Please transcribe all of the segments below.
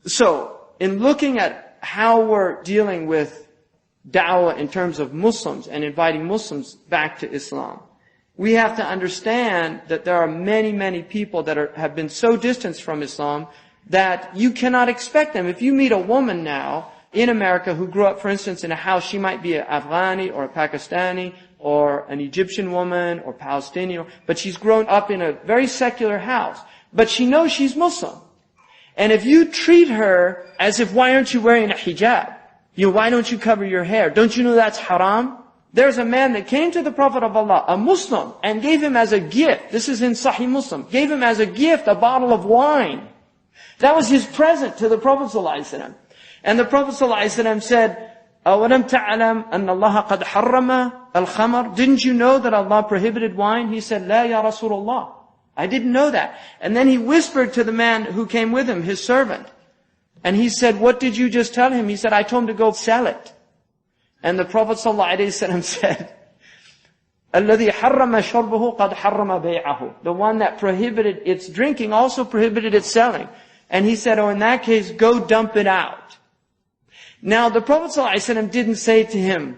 So, in looking at how we're dealing with da'wah in terms of Muslims and inviting Muslims back to Islam, we have to understand that there are many, many people that have been so distanced from Islam that you cannot expect them. If you meet a woman now in America who grew up, for instance, in a house, she might be an Afghani or a Pakistani or an Egyptian woman or Palestinian, but she's grown up in a very secular house. But she knows she's Muslim. And if you treat her as if, why aren't you wearing a hijab? Why don't you cover your hair? Don't you know that's haram? There's a man that came to the Prophet of Allah, a Muslim, and gave him as a gift, this is in Sahih Muslim, gave him as a gift a bottle of wine. That was his present to the Prophet ﷺ. And the Prophet ﷺ said, أَوَلَمْ تَعْلَمْ أَنَّ اللَّهَ قَدْ حَرَّمَ الْخَمَرِ. Didn't you know that Allah prohibited wine? He said, لَا يَا رَسُولَ اللَّهِ. I didn't know that. And then he whispered to the man who came with him, his servant. And he said, what did you just tell him? He said, I told him to go sell it. And the Prophet ﷺ said, الَّذِي حَرَّمَ شَرْبَهُ قَدْ حَرَّمَ بَيْعَهُ. The one that prohibited its drinking also prohibited its selling. And he said, oh, in that case, go dump it out. Now, the Prophet ﷺ didn't say to him,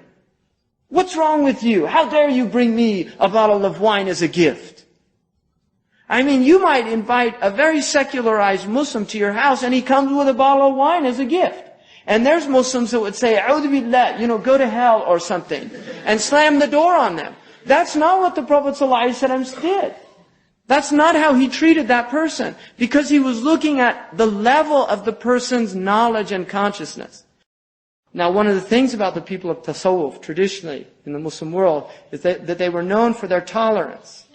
what's wrong with you? How dare you bring me a bottle of wine as a gift? I mean, you might invite a very secularized Muslim to your house and he comes with a bottle of wine as a gift. And there's Muslims that would say, A'udhu billah, go to hell or something, and slam the door on them. That's not what the Prophet ﷺ did. That's not how he treated that person, because he was looking at the level of the person's knowledge and consciousness. Now, one of the things about the people of Tasawwuf, traditionally in the Muslim world, is that they were known for their tolerance.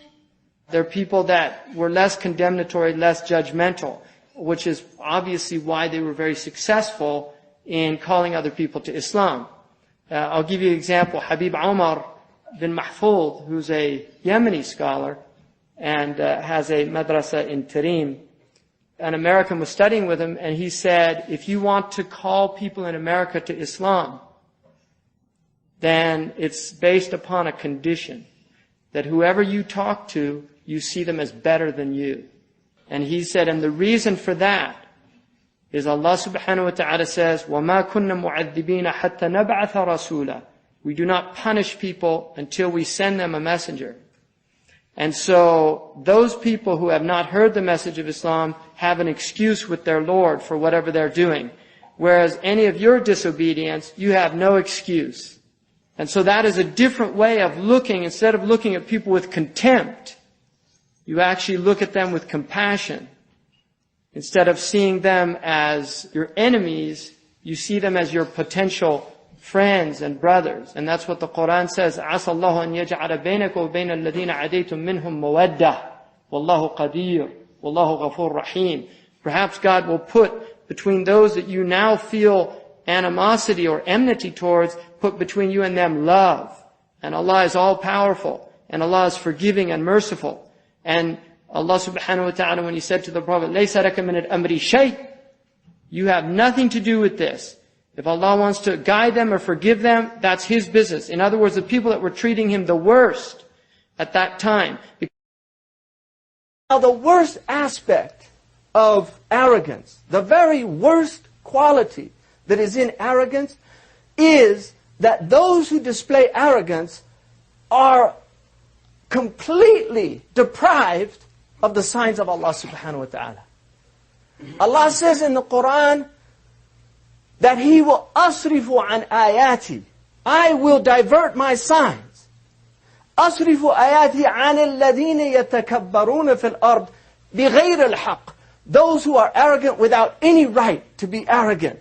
They're people that were less condemnatory, less judgmental, which is obviously why they were very successful in calling other people to Islam. I'll give you an example. Habib Omar bin Mahfoud, who's a Yemeni scholar and has a madrasa in Tarim. An American was studying with him, and he said, if you want to call people in America to Islam, then it's based upon a condition that whoever you talk to, you see them as better than you. And he said, and the reason for that is Allah subhanahu wa ta'ala says, وَمَا كُنَّ مُعَذِّبِينَ حَتَّى نَبْعَثَ رَسُولًا. We do not punish people until we send them a messenger. And so, those people who have not heard the message of Islam have an excuse with their Lord for whatever they're doing. Whereas any of your disobedience, you have no excuse. And so that is a different way of looking. Instead of looking at people with contempt, you actually look at them with compassion. Instead of seeing them as your enemies, you see them as your potential friends and brothers. And that's what the Quran says, عَسَى اللَّهُ أَن يَجْعَلَ بَيْنَكَ وَبَيْنَ الَّذِينَ عَدَيْتُم مِّنْهُم مَوَدَّةً وَاللَّهُ قَدِيرٌ وَاللَّهُ غَفُورٌ رَحِيمٌ. Perhaps God will put between those that you now feel animosity or enmity towards, put between you and them love. And Allah is all-powerful. And Allah is forgiving and merciful. And Allah subhanahu wa ta'ala, when He said to the Prophet, لَيْسَ لَكَ مِنَ الْأَمْرِ شَيْءٍ, you have nothing to do with this. If Allah wants to guide them or forgive them, that's His business. In other words, the people that were treating Him the worst at that time. Now, the worst aspect of arrogance, the very worst quality that is in arrogance, is that those who display arrogance are completely deprived of the signs of Allah subhanahu wa ta'ala. Allah says in the Quran that He will asrifu an ayati. I will divert my signs. Asrifu ayati an alladhina yatakabbaruna fil ard bighayr al-haq. Those who are arrogant without any right to be arrogant.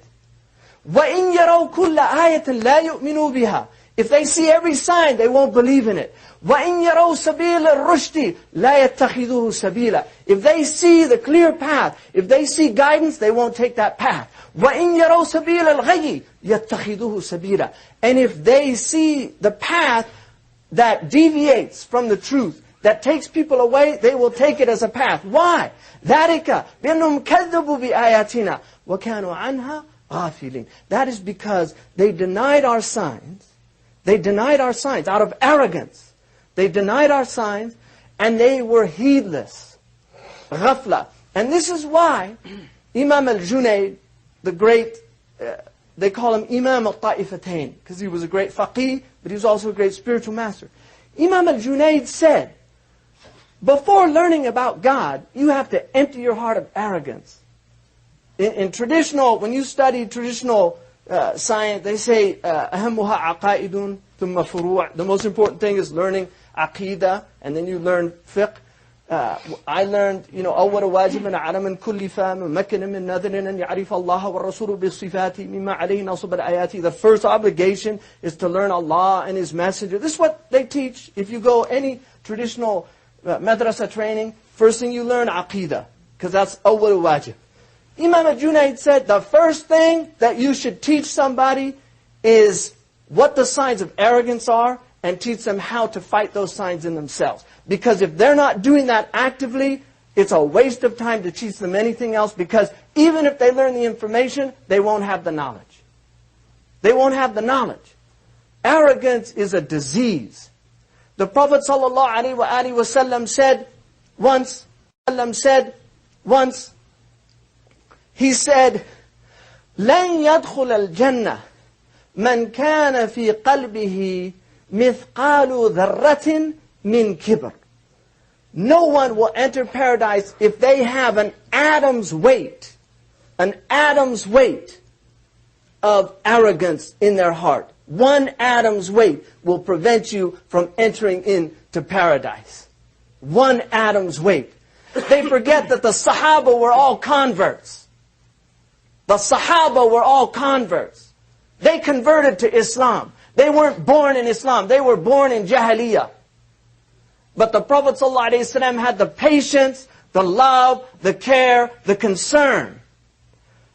وَإِن يَرَوْا كُلَّ آيَةٍ لَا يُؤْمِنُوا بِهَا. If they see every sign, they won't believe in it. وَإِن يَرَوْا سَبِيلَ الرُّشْدِ لَا يَتَّخِذُوهُ سَبِيلًا. If they see the clear path, if they see guidance, they won't take that path. وَإِن يَرَوْا سَبِيلَ الْغَيِّ يَتَّخِذُوهُ سَبِيلًا. And if they see the path that deviates from the truth, that takes people away, they will take it as a path. Why? ذَلِكَ بِأَنَّهُمْ كَذَّبُوا بِآيَاتِنَا وَكَانُوا عَنْهَا غَافِلِينَ. That is because they denied our signs. They denied our signs out of arrogance. They denied our signs and they were heedless. Ghafla. And this is why Imam al-Junayd the great, they call him Imam al-Ta'ifatain, because he was a great faqih, but he was also a great spiritual master. Imam al-Junayd said, before learning about God, you have to empty your heart of arrogance. In traditional, when you study traditional science, they say, أَهَمُّهَا عَقَائِدٌ ثُمَّ فُرُوعٌ. The most important thing is learning aqidah, and then you learn fiqh. I learned, أول واجب على من كلف ممكن من نذر أن يعرف الله والرسول بالصفات مما عليه نصب الآيات. The first obligation is to learn Allah and His Messenger. This is what they teach. If you go any traditional madrasa training, first thing you learn aqidah, because that's أول واجب. Imam al-Junayd said, the first thing that you should teach somebody is what the signs of arrogance are, and teach them how to fight those signs in themselves. Because if they're not doing that actively, it's a waste of time to teach them anything else, because even if they learn the information, they won't have the knowledge. They won't have the knowledge. Arrogance is a disease. The Prophet ﷺ said once, he said, لَنْ يَدْخُلَ الْجَنَّةِ مَنْ كَانَ فِي قَلْبِهِ مِثْقَالُ ذَرَّةٍ مِنْ كِبْرٍ. No one will enter paradise if they have an atom's weight of arrogance in their heart. One atom's weight will prevent you from entering into paradise. One atom's weight. They forget that the Sahaba were all converts. The Sahaba were all converts. They converted to Islam. They weren't born in Islam. They were born in Jahiliyyah. But the Prophet ﷺ had the patience, the love, the care, the concern,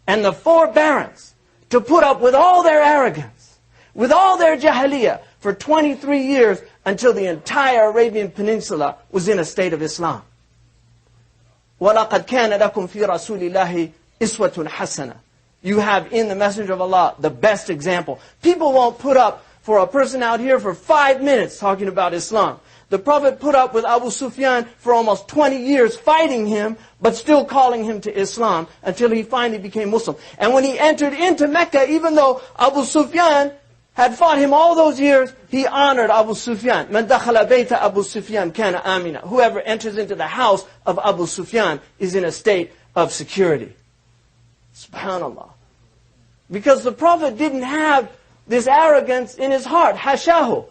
and the forbearance to put up with all their arrogance, with all their Jahiliyyah for 23 years until the entire Arabian Peninsula was in a state of Islam. وَلَقَدْ كَانَ لَكُمْ فِي رَسُولِ اللَّهِ إِسْوَةٌ حَسَنَةٌ. You have in the Messenger of Allah the best example. People won't put up for a person out here for 5 minutes talking about Islam. The Prophet put up with Abu Sufyan for almost 20 years fighting him, but still calling him to Islam until he finally became Muslim. And when he entered into Mecca, even though Abu Sufyan had fought him all those years, he honored Abu Sufyan. مَنْ دَخَلَ بَيْتَ أَبُو سُفْيَانَ كَانَ آمِنًا. Whoever enters into the house of Abu Sufyan is in a state of security. Subhanallah. Because the Prophet didn't have this arrogance in his heart. Hashahu.